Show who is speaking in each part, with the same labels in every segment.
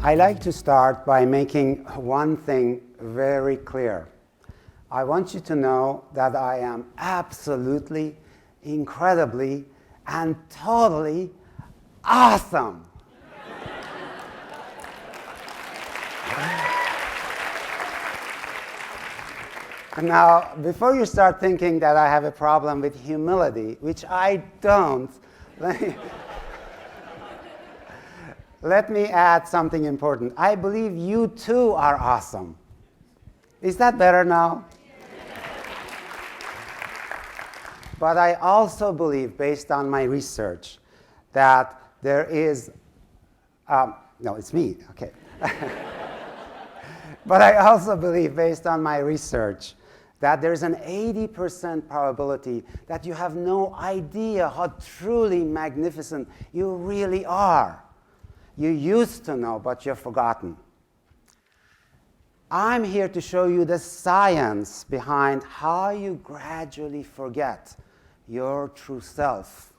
Speaker 1: I like to start by making one thing very clear. I want you to know that I am absolutely, incredibly, and totally awesome. Now, before you start thinking that I have a problem with humility, which I don't, let me add something important. I believe you too are awesome. Is that better now? But I also believe, based on my research, that there is, no, it's me, okay. But I also believe, based on my research, that there's an 80% probability that you have no idea how truly magnificent you really are. You used to know, but you've forgotten. I'm here to show you the science behind how you gradually forget your true self,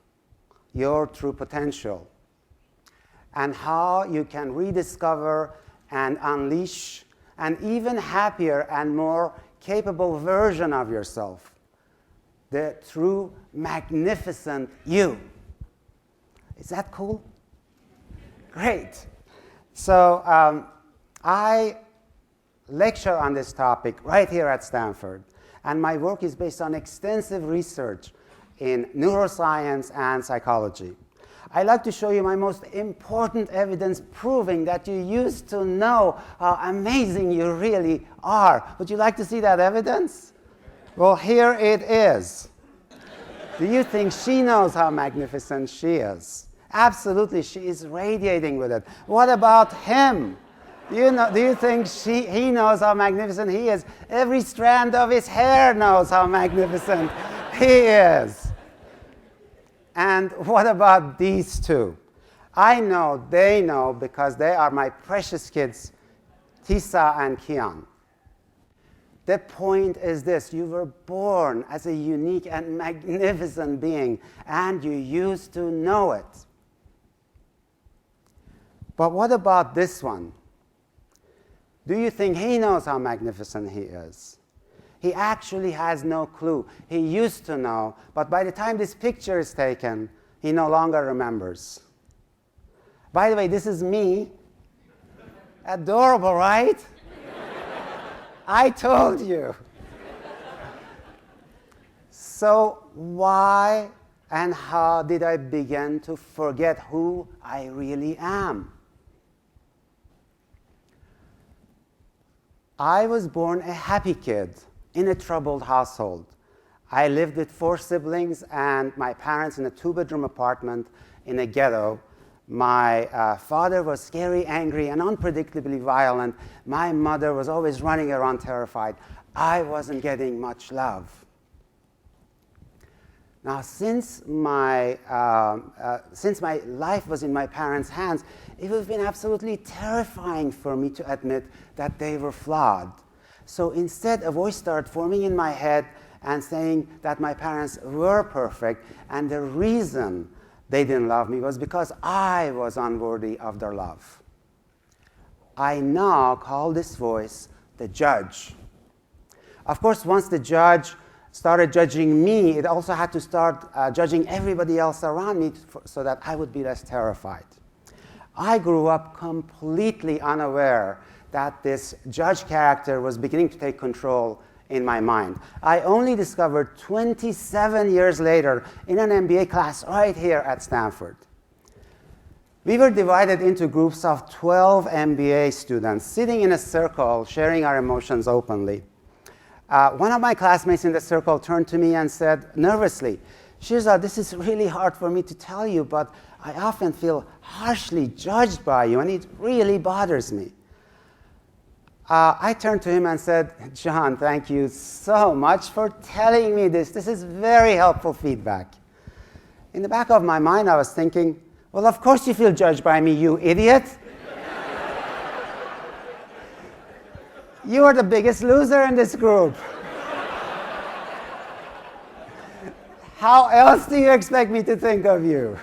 Speaker 1: your true potential, and how you can rediscover and unleash an even happier and more capable version of yourself, the true magnificent you. Is that cool? Great. So I lecture on this topic right here at Stanford, and my work is based on extensive research in neuroscience and psychology. I'd like to show you my most important evidence proving that you used to know how amazing you really are. Would you like to see that evidence? Well, here it is. Do you think she knows how magnificent she is? Absolutely, she is radiating with it. What about him? Do you think he knows how magnificent he is? Every strand of his hair knows how magnificent he is. And what about these two? I know they know because they are my precious kids, Tisa and Kian. The point is this: you were born as a unique and magnificent being, and you used to know it. But what about this one? Do you think he knows how magnificent he is? He actually has no clue. He used to know, but by the time this picture is taken, he no longer remembers. By the way, this is me. Adorable, right? I told you. So why and how did I begin to forget who I really am? I was born a happy kid in a troubled household. I lived with 4 siblings and my parents in a 2-bedroom apartment in a ghetto. My father was scary, angry, and unpredictably violent. My mother was always running around terrified. I wasn't getting much love. Now, since my life was in my parents' hands, it would have been absolutely terrifying for me to admit that they were flawed. So instead, a voice started forming in my head and saying that my parents were perfect, and the reason they didn't love me was because I was unworthy of their love. I now call this voice the judge. Of course, once the judge started judging me, it also had to start judging everybody else around me so that I would be less terrified. I grew up completely unaware that this judge character was beginning to take control in my mind. I only discovered 27 years later in an MBA class right here at Stanford. We were divided into groups of 12 MBA students sitting in a circle, sharing our emotions openly. One of my classmates in the circle turned to me and said nervously, "Shirzad, this is really hard for me to tell you, but I often feel harshly judged by you, and it really bothers me." I turned to him and said, "John, thank you so much for telling me this. This is very helpful feedback." In the back of my mind, I was thinking, well, of course you feel judged by me, you idiot. You are the biggest loser in this group. How else do you expect me to think of you?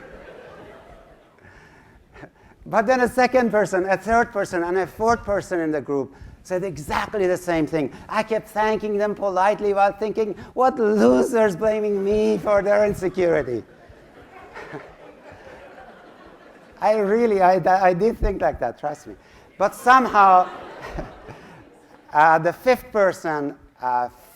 Speaker 1: But then a second person, a third person, and a fourth person in the group said exactly the same thing. I kept thanking them politely while thinking, what losers blaming me for their insecurity. I did think like that, trust me. But somehow, the fifth person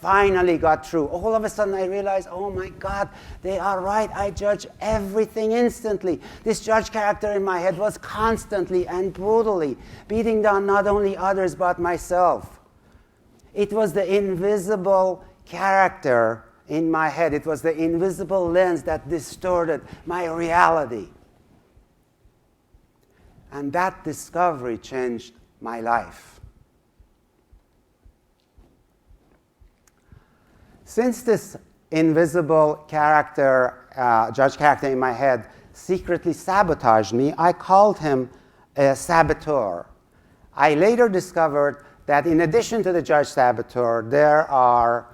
Speaker 1: finally got through. All of a sudden I realized, oh my God, they are right. I judge everything instantly. This judge character in my head was constantly and brutally beating down not only others but myself. It was the invisible character in my head. It was the invisible lens that distorted my reality. And that discovery changed my life. Since this invisible character, judge character in my head, secretly sabotaged me, I called him a saboteur. I later discovered that in addition to the judge saboteur, there are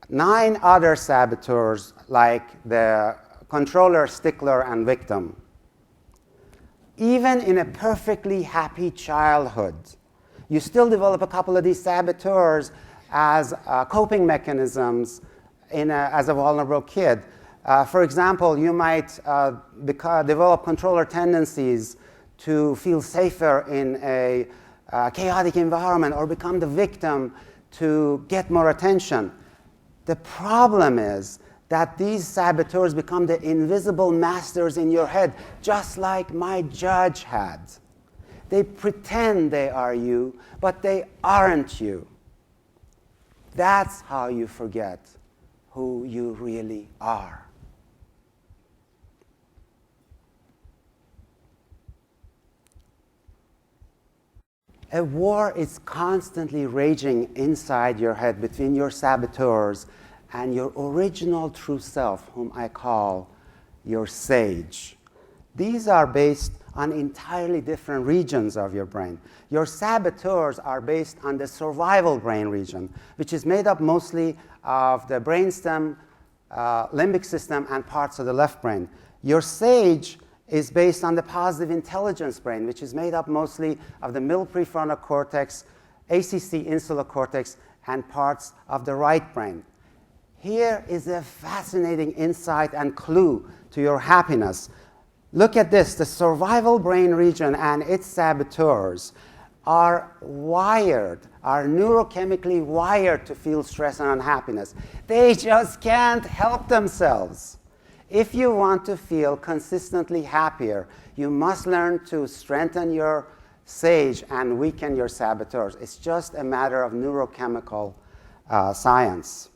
Speaker 1: 9 other saboteurs, like the controller, stickler, and victim. Even in a perfectly happy childhood, you still develop a couple of these saboteurs as coping mechanisms as a vulnerable kid. For example, you might develop controller tendencies to feel safer in a chaotic environment or become the victim to get more attention. The problem is that these saboteurs become the invisible masters in your head, just like my judge had. They pretend they are you, but they aren't you. That's how you forget who you really are. A war is constantly raging inside your head between your saboteurs and your original true self, whom I call your sage. These are based on entirely different regions of your brain. Your saboteurs are based on the survival brain region, which is made up mostly of the brainstem, limbic system, and parts of the left brain. Your sage is based on the positive intelligence brain, which is made up mostly of the middle prefrontal cortex, ACC insular cortex, and parts of the right brain. Here is a fascinating insight and clue to your happiness. Look at this. The survival brain region and its saboteurs are neurochemically wired to feel stress and unhappiness. They just can't help themselves. If you want to feel consistently happier, you must learn to strengthen your sage and weaken your saboteurs. It's just a matter of neurochemical science.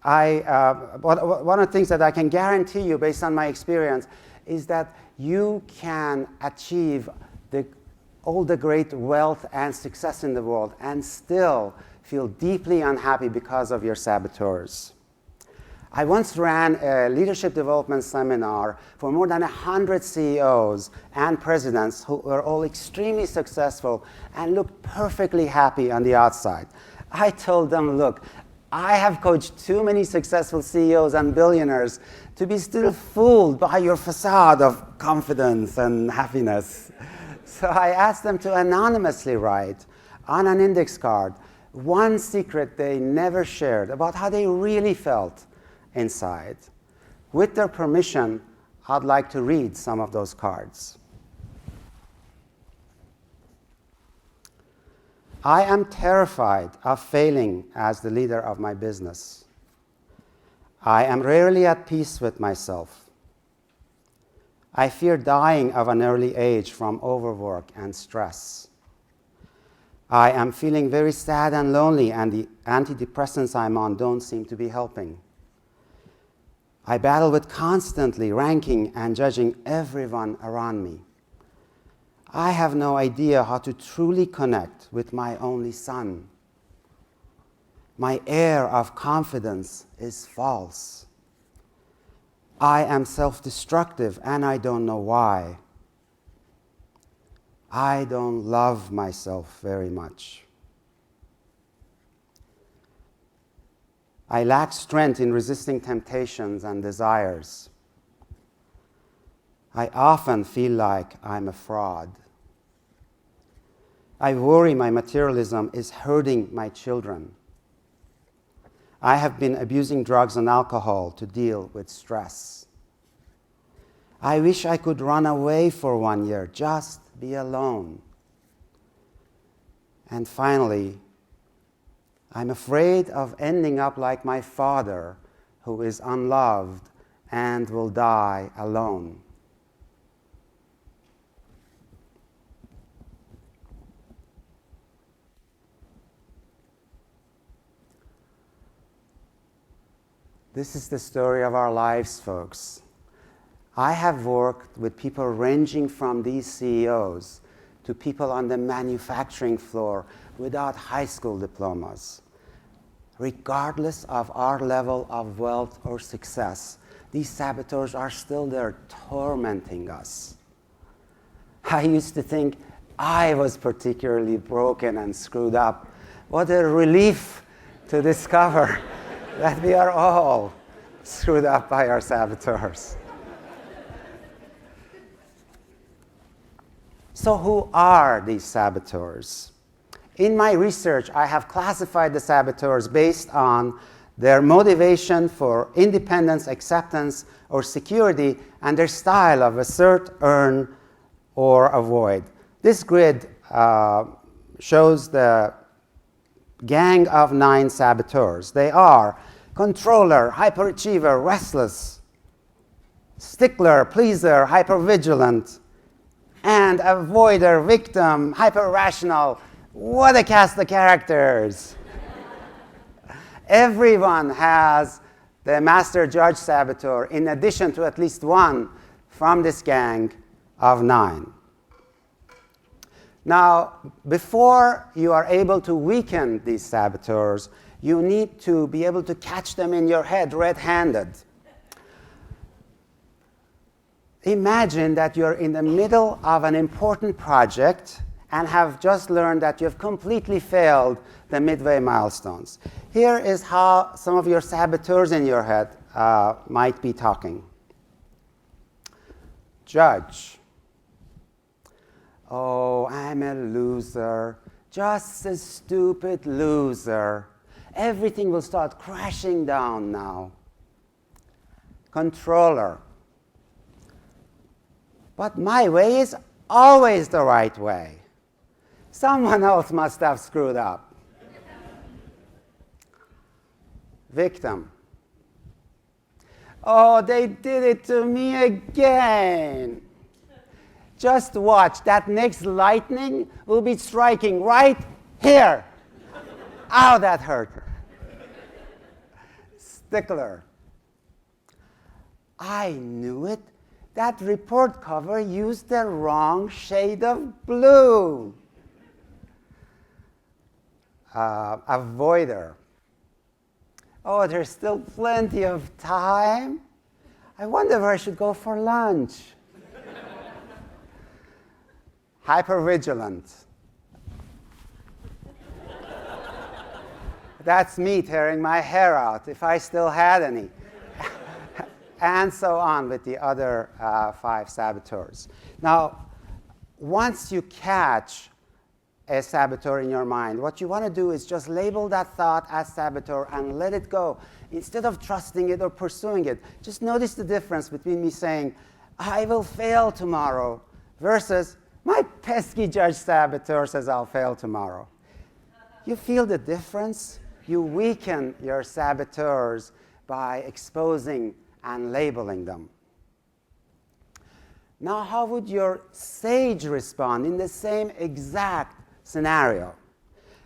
Speaker 1: One of the things that I can guarantee you based on my experience is that you can achieve all the great wealth and success in the world and still feel deeply unhappy because of your saboteurs. I once ran a leadership development seminar for more than 100 CEOs and presidents who were all extremely successful and looked perfectly happy on the outside. I told them, look, I have coached too many successful CEOs and billionaires to be still fooled by your facade of confidence and happiness. So I asked them to anonymously write on an index card one secret they never shared about how they really felt inside. With their permission, I'd like to read some of those cards. I am terrified of failing as the leader of my business. I am rarely at peace with myself. I fear dying of an early age from overwork and stress. I am feeling very sad and lonely, and the antidepressants I'm on don't seem to be helping. I battle with constantly ranking and judging everyone around me. I have no idea how to truly connect with my only son. My air of confidence is false. I am self-destructive and I don't know why. I don't love myself very much. I lack strength in resisting temptations and desires. I often feel like I'm a fraud. I worry my materialism is hurting my children. I have been abusing drugs and alcohol to deal with stress. I wish I could run away for 1 year, just be alone. And finally, I'm afraid of ending up like my father, who is unloved and will die alone. This is the story of our lives, folks. I have worked with people ranging from these CEOs to people on the manufacturing floor without high school diplomas. Regardless of our level of wealth or success, these saboteurs are still there tormenting us. I used to think I was particularly broken and screwed up. What a relief to discover that we are all screwed up by our saboteurs. So who are these saboteurs? In my research, I have classified the saboteurs based on their motivation for independence, acceptance, or security, and their style of assert, earn, or avoid. This grid shows the gang of 9 saboteurs. They are controller, hyperachiever, restless, stickler, pleaser, hypervigilant, and avoider, victim, hyper-rational. What a cast of characters. Everyone has the master judge saboteur in addition to at least one from this gang of 9. Now, before you are able to weaken these saboteurs, you need to be able to catch them in your head red-handed. Imagine that you're in the middle of an important project and have just learned that you've completely failed the midway milestones. Here is how some of your saboteurs in your head might be talking. Judge. Oh, I'm a loser, just a stupid loser. Everything will start crashing down now. Controller. But my way is always the right way. Someone else must have screwed up. Victim. Oh, they did it to me again. Just watch. That next lightning will be striking right here. Ow, that hurt. Stickler. I knew it. That report cover used the wrong shade of blue. Avoider. Oh, there's still plenty of time. I wonder where I should go for lunch. Hypervigilant. That's me tearing my hair out, if I still had any. And so on with the other 5 saboteurs. Now, once you catch a saboteur in your mind, what you want to do is just label that thought as saboteur and let it go. Instead of trusting it or pursuing it, just notice the difference between me saying, I will fail tomorrow, versus my pesky judge saboteur says I'll fail tomorrow. You feel the difference? You weaken your saboteurs by exposing and labeling them. Now, how would your sage respond in the same exact scenario?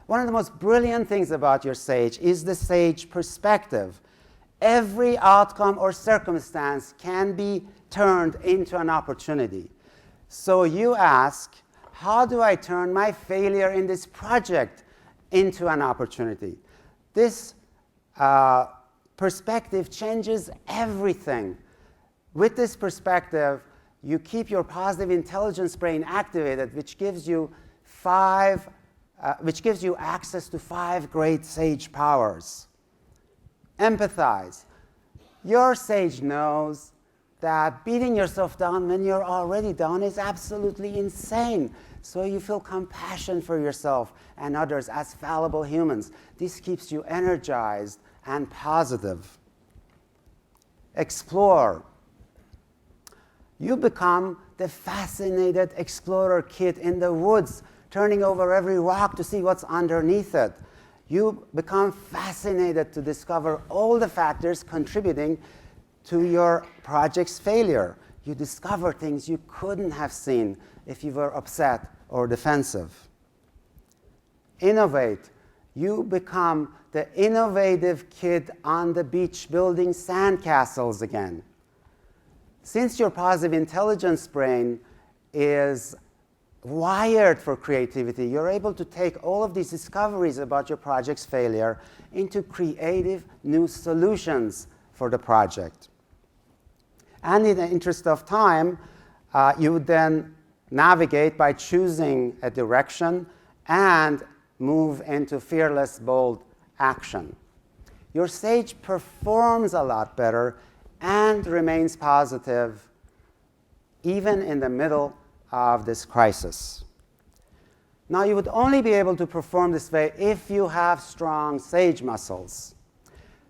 Speaker 1: One of the most brilliant things about your sage is the sage perspective. Every outcome or circumstance can be turned into an opportunity. So you ask, how do I turn my failure in this project into an opportunity? This perspective changes everything. With this perspective, you keep your positive intelligence brain activated, which gives you access to 5 great sage powers. Empathize. Your sage knows that beating yourself down when you're already down is absolutely insane. So you feel compassion for yourself and others as fallible humans. This keeps you energized and positive. Explore. You become the fascinated explorer kid in the woods, turning over every rock to see what's underneath it. You become fascinated to discover all the factors contributing to your project's failure. You discover things you couldn't have seen if you were upset or defensive. Innovate. You become the innovative kid on the beach building sandcastles again. Since your positive intelligence brain is wired for creativity, you're able to take all of these discoveries about your project's failure into creative new solutions for the project. And in the interest of time, you would then navigate by choosing a direction and move into fearless, bold action. Your sage performs a lot better and remains positive even in the middle of this crisis. Now, you would only be able to perform this way if you have strong sage muscles.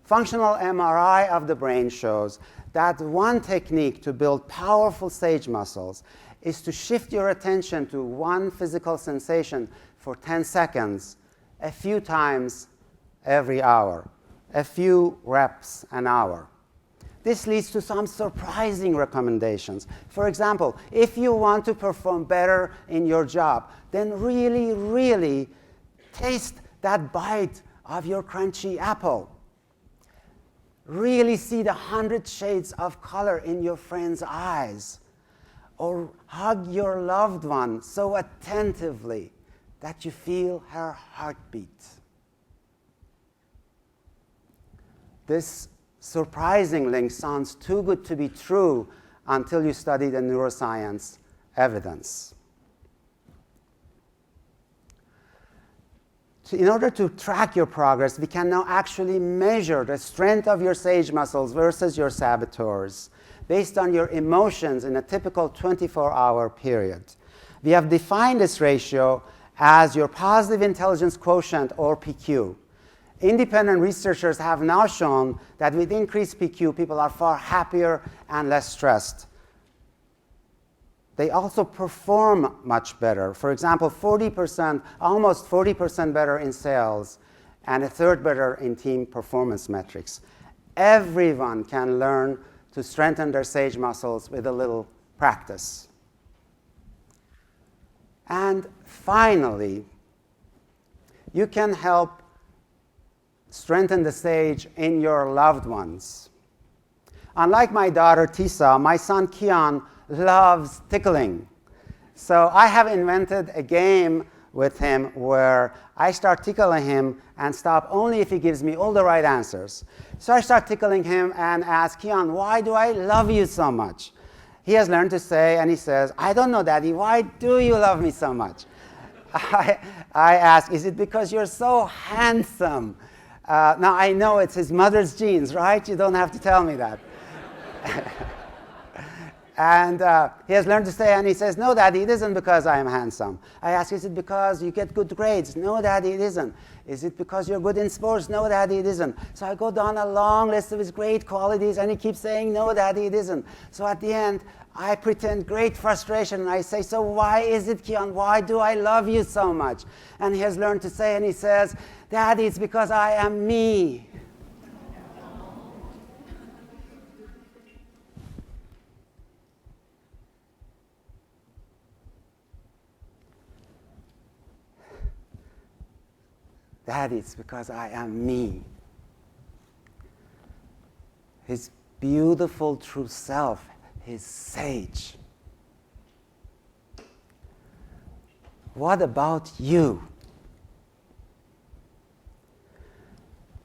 Speaker 1: Functional MRI of the brain shows that one technique to build powerful sage muscles is to shift your attention to one physical sensation for 10 seconds, a few times every hour, a few reps an hour. This leads to some surprising recommendations. For example, if you want to perform better in your job, then really, really taste that bite of your crunchy apple. Really see the 100 shades of color in your friend's eyes. Or hug your loved one so attentively that you feel her heartbeat. This surprising link sounds too good to be true until you study the neuroscience evidence. In order to track your progress, we can now actually measure the strength of your sage muscles versus your saboteurs based on your emotions in a typical 24-hour period. We have defined this ratio as your positive intelligence quotient, or PQ. Independent researchers have now shown that with increased PQ, people are far happier and less stressed. They also perform much better. For example, 40%, almost 40% better in sales, and a third better in team performance metrics. Everyone can learn to strengthen their sage muscles with a little practice. And finally, you can help strengthen the sage in your loved ones. Unlike my daughter Tisa, my son Kian loves tickling. So I have invented a game with him where I start tickling him and stop only if he gives me all the right answers. So I start tickling him and ask Kian, why do I love you so much? He has learned to say, and he says, I don't know, Daddy, why do you love me so much? I ask, is it because you're so handsome? Now, I know it's his mother's genes, right? You don't have to tell me that. And he has learned to say, and he says, no, Daddy, it isn't because I am handsome. I ask, is it because you get good grades? No, Daddy, it isn't. Is it because you're good in sports? No, Daddy, it isn't. So I go down a long list of his great qualities, and he keeps saying, no, Daddy, it isn't. So at the end, I pretend great frustration, and I say, so why is it, Kian? Why do I love you so much? And he has learned to say, and he says, Daddy, it's because I am me. Daddy, it's because I am me. His beautiful true self, his sage. What about you?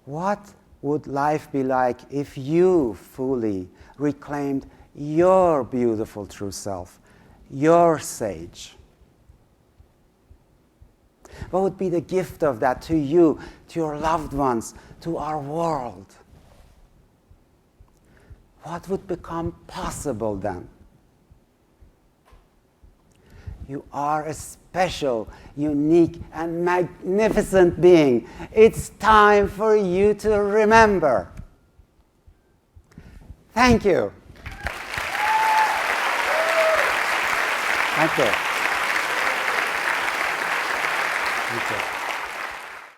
Speaker 1: What would life be like if you fully reclaimed your beautiful true self, your sage? What would be the gift of that to you, to your loved ones, to our world? what would become possible then? You are a special, unique, and magnificent being. It's time for you to remember. Thank you. Thank you. Thank you.